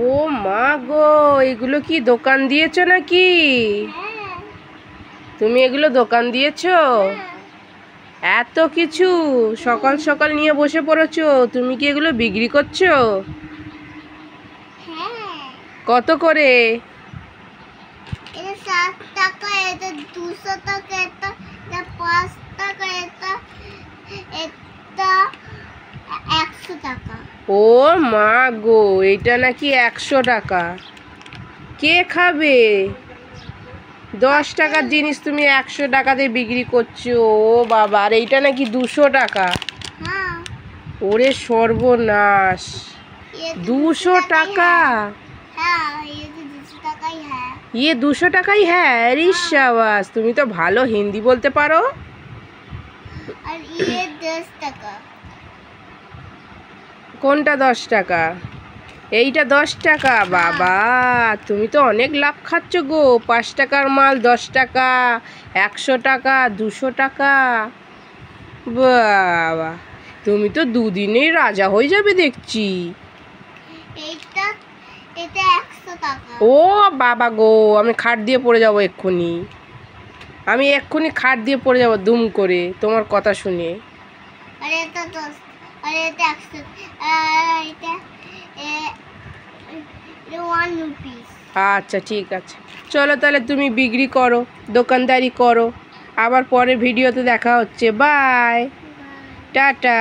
ও মা গো, এগুলো কি দোকান দিয়েছো নাকি? তুমি এগুলো দোকান দিয়েছো? এত কিছু সকাল সকাল নিয়ে বসে পড়েছো, তুমি কি এগুলো বিক্রি করছো? কত করে? এটা 7 টাকা, এটা 200 টাকা, এটা 5 টাকা, এটা 100 টাকা। ও মা গো, এটা নাকি 100 টাকা? কে খাবে? 10 টাকার জিনিস তুমি 100 টাকাতে বিক্রি করছো? ও বাবা, আর এইটা নাকি 200 টাকা? হ্যাঁ, ওরে সর্বনাশ, 200 টাকা? হ্যাঁ, ये तो 200 টাকা ही है। ये 200 টাকাই হ্যাঁ? আরে শাবাশ, তুমি তো ভালো হিন্দি বলতে পারো। और ये 10 টাকা। কোনটা 10 টাকা? এইটা 10 টাকা? বাবা, তুমি তো অনেক লাভ খাচ্ছ গো। 5 টাকার মাল 10 টাকা, 100 টাকা, 200 টাকা। বাবা, তুমি তো দুদিনেই রাজা হয়ে যাবে দেখছি। এটা 100 টাকা। ও বাবা গো, আমি খাট দিয়ে পড়ে যাবো এক্ষুনি। আমি এক্ষুনি খাট দিয়ে পড়ে যাবো দুম করে তোমার কথা শুনে। और এটা 10, और এটা 100, আর এটা 1 রুপিস। আচ্ছা ঠিক আছে, চলো তাহলে তুমি বিক্রি করো, দোকানদারি করো। আবার পরে ভিডিওতে দেখা হচ্ছে। Bye, tata.